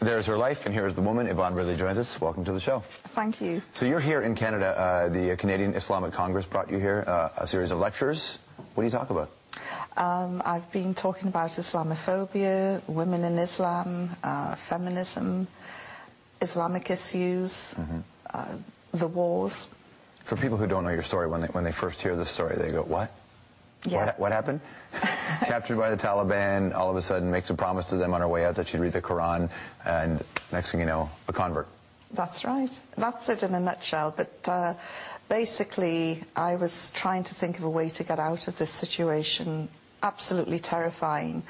There's her life, and here's the woman. Yvonne Ridley joins us. Welcome to the show. Thank you. So you're here in Canada. The Canadian Islamic Congress brought you here, a series of lectures. What do you talk about? I've been talking about Islamophobia, women in Islam, feminism, Islamic issues, the wars. For people who don't know your story, when they first hear this story, they go, what? Yeah. What happened? Captured by the Taliban, all of a sudden makes a promise to them on her way out that she'd read the Quran, and next thing you know, a convert. That's right. That's it in a nutshell. But basically, I was trying to think of a way to get out of this situation, absolutely terrifying.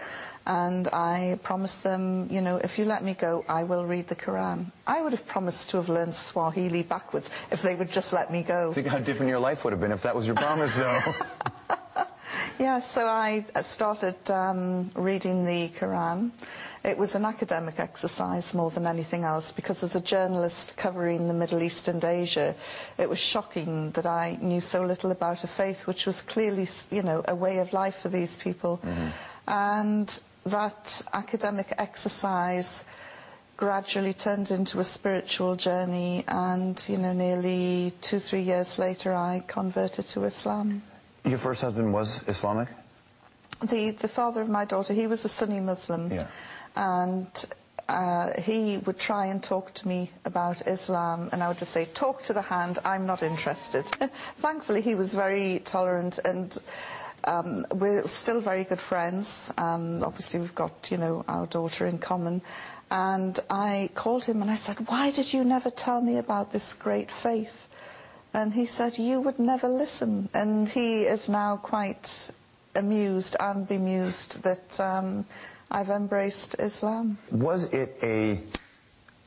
And I promised them, you know, if you let me go, I will read the Quran. I would have promised to have learned Swahili backwards if they would just let me go. Think how different your life would have been if that was your promise, though. Yeah, so I started reading the Quran. It was an academic exercise more than anything else, because as a journalist covering the Middle East and Asia, it was shocking that I knew so little about a faith which was clearly, you know, a way of life for these people. And that academic exercise gradually turned into a spiritual journey, and, you know, nearly 2-3 years later I converted to Islam. Your first husband was Islamic? The father of my daughter, he was a Sunni Muslim. Yeah. And he would try and talk to me about Islam, and I would just say, talk to the hand, I'm not interested. Thankfully, he was very tolerant, and we're still very good friends. Obviously, we've got, you know, our daughter in common. And I called him and I said, why did you never tell me about this great faith? And he said, you would never listen. And he is now quite amused and bemused that I've embraced Islam. Was it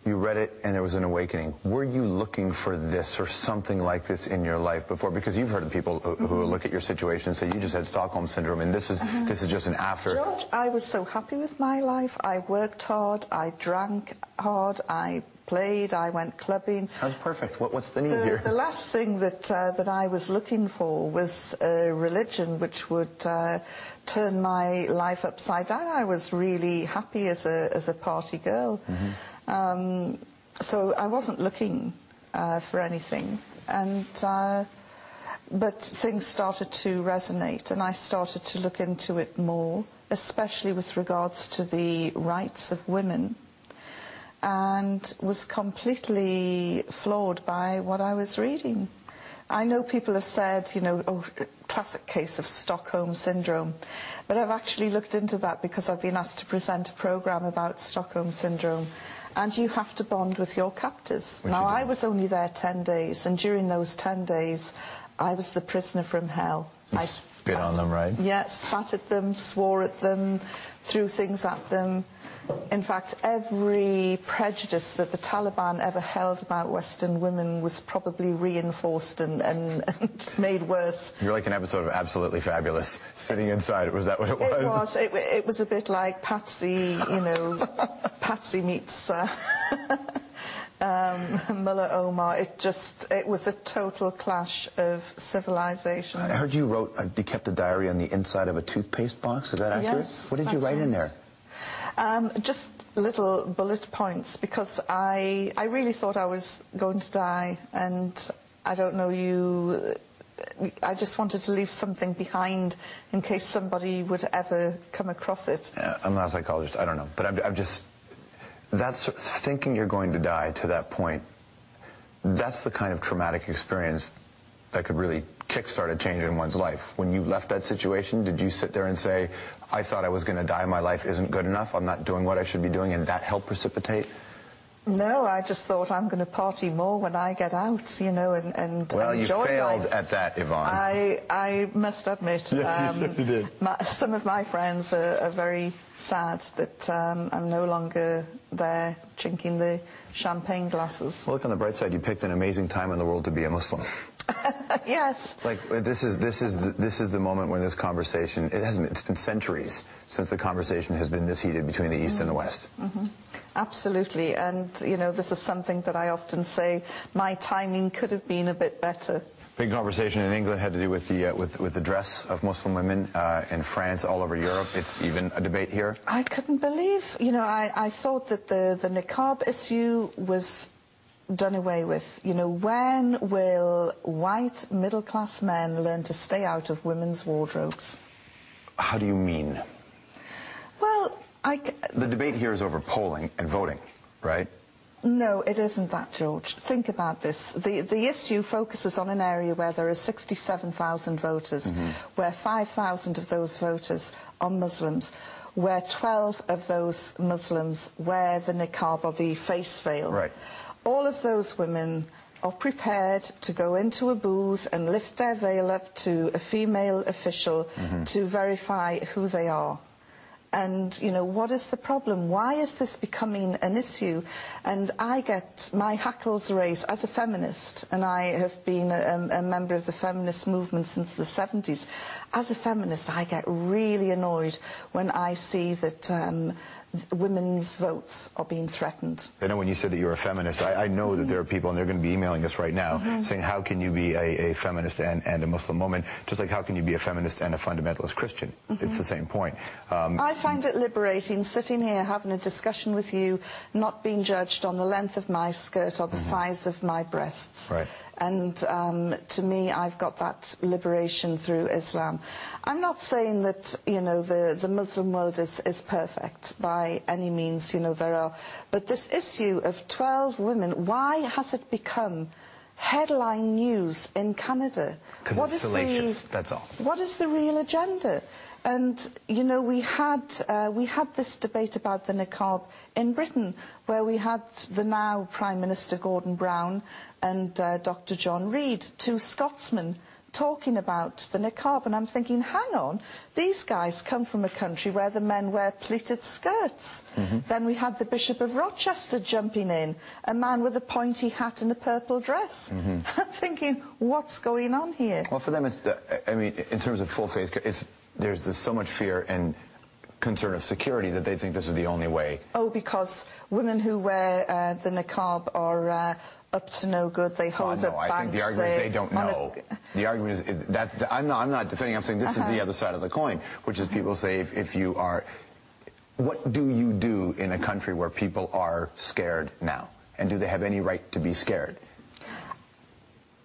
you read it and there was an awakening? Were you looking for this or something like this in your life before? Because you've heard of people who look at your situation and say, you just had Stockholm Syndrome, and this is just an after. George, I was so happy with my life. I worked hard, I drank hard, I played, I went clubbing. Sounds perfect. What's the need here? The last thing that I was looking for was a religion which would turn my life upside down. I was really happy as a party girl. So I wasn't looking for anything. But things started to resonate, and I started to look into it more, especially with regards to the rights of women, and was completely floored by what I was reading. I know people have said, you know, oh, classic case of Stockholm Syndrome, but I've actually looked into that because I've been asked to present a program about Stockholm Syndrome, and you have to bond with your captors. Now, I was only there 10 days, and during those 10 days, I was the prisoner from hell. I spit on them, right? Yeah, spat at them, swore at them, threw things at them. In fact, every prejudice that the Taliban ever held about Western women was probably reinforced and made worse. You're like an episode of Absolutely Fabulous, sitting inside. Was that what it was? It was. It was a bit like Patsy, you know, Patsy meets Mullah Omar. It was a total clash of civilizations. I heard you you kept a diary on the inside of a toothpaste box. Is that accurate? Yes. What did you write in there? Just little bullet points, because I really thought I was going to die, and I don't know I just wanted to leave something behind in case somebody would ever come across it. I'm not a psychologist, I don't know, but I'm just, that's thinking you're going to die to that point, that's the kind of traumatic experience that could really kickstart a change in one's life. When you left that situation, did you sit there and say, I thought I was going to die, my life isn't good enough, I'm not doing what I should be doing, and that helped precipitate? No, I just thought I'm going to party more when I get out, you know, and well, enjoy you failed life. at that, Yvonne. I must admit, yes, you did. Some of my friends are very sad that I'm no longer there drinking the champagne glasses. Well, look on the bright side, you picked an amazing time in the world to be a Muslim. Yes. Like this is the moment when this conversation, it's been centuries since the conversation has been this heated between the East and the West. Absolutely, and you know, this is something that I often say, my timing could have been a bit better. Big conversation in England had to do with the dress of Muslim women. In France, all over Europe, it's even a debate here. I couldn't believe, you know, I thought that the niqab issue was done away with. You know, when will white middle-class men learn to stay out of women's wardrobes? How do you mean? Well, the debate here is over polling and voting, right? No, it isn't that, George. Think about this. The issue focuses on an area where there are 67,000 voters, where 5,000 of those voters are Muslims, where 12 of those Muslims wear the niqab or the face veil. Right. All of those women are prepared to go into a booth and lift their veil up to a female official to verify who they are. And, you know, what is the problem? Why is this becoming an issue? And I get my hackles raised as a feminist, and I have been a member of the feminist movement since the 70s. As a feminist, I get really annoyed when I see that women's votes are being threatened. I know when you said that you're a feminist, I know that there are people, and they're going to be emailing us right now, saying, how can you be a feminist and a Muslim woman? Just like, how can you be a feminist and a fundamentalist Christian? It's the same point. I find it liberating sitting here having a discussion with you, not being judged on the length of my skirt or the size of my breasts. Right. And to me, I've got that liberation through Islam. I'm not saying that, you know, the Muslim world is perfect by any means, you know, there are. But this issue of 12 women, why has it become headline news in Canada? Because it's salacious, that's all. What is the real agenda? And, you know, we had this debate about the niqab in Britain, where we had the now Prime Minister Gordon Brown and Dr. John Reid, two Scotsmen, talking about the niqab. And I'm thinking, hang on, these guys come from a country where the men wear pleated skirts. Then we had the Bishop of Rochester jumping in, a man with a pointy hat and a purple dress. I'm thinking, what's going on here? Well, for them, it's, I mean, in terms of full faith, there's so much fear and concern of security that they think this is the only way. Oh, because women who wear the niqab are up to no good. They hold up banks. I think the argument is they don't know. The argument is that I'm not defending. I'm saying this is the other side of the coin, which is people say if you are, what do you do in a country where people are scared now, and do they have any right to be scared?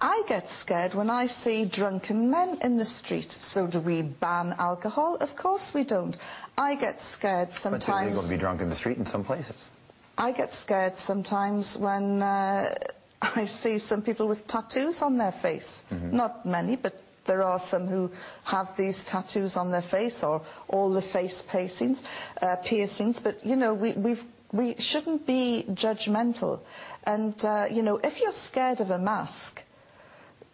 I get scared when I see drunken men in the street. So do we ban alcohol? Of course we don't. I get scared sometimes. But it's illegal to be drunk in the street in some places. I get scared sometimes when I see some people with tattoos on their face. Not many, but there are some who have these tattoos on their face, or all the face piercings. But, you know, we shouldn't be judgmental. And, you know, if you're scared of a mask,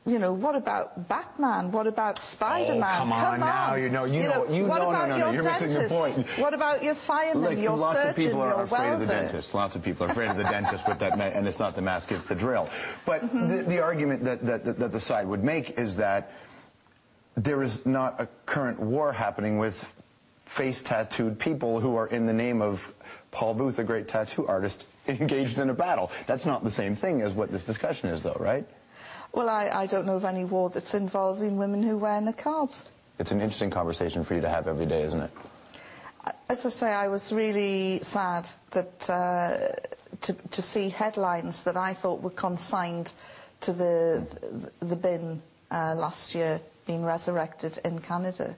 you know, what about Batman? What about Spider-Man? Oh, come on now. No, you're missing the point. What about your fireman, your surgeon, your welder? Lots of people are afraid of the dentist. Lots of people are afraid of the dentist with that, and it's not the mask, it's the drill. But the argument that the side would make is that there is not a current war happening with face-tattooed people who are, in the name of Paul Booth, a great tattoo artist, engaged in a battle. That's not the same thing as what this discussion is, though, right? Well, I don't know of any war that's involving women who wear niqabs. It's an interesting conversation for you to have every day, isn't it? As I say, I was really sad that to see headlines that I thought were consigned to the bin last year being resurrected in Canada.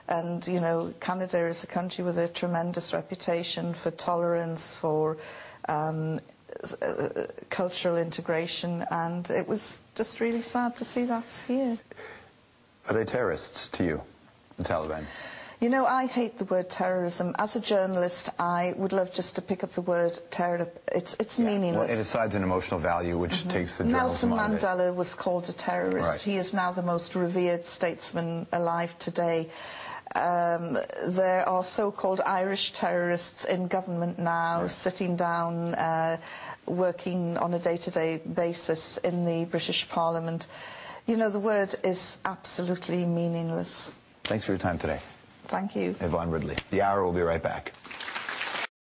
And, you know, Canada is a country with a tremendous reputation for tolerance, for cultural integration, and it was just really sad to see that here. Are they terrorists to you, the Taliban? You know, I hate the word terrorism. As a journalist, I would love just to pick up the word terror. It's meaningless. Well, it assigns an emotional value, which takes the journalism Nelson Mandela was called a terrorist. Right. He is now the most revered statesman alive today. There are so-called Irish terrorists in government now, sitting down, working on a day-to-day basis in the British Parliament. You know, the word is absolutely meaningless. Thanks for your time today. Thank you. Yvonne Ridley. The Hour will be right back.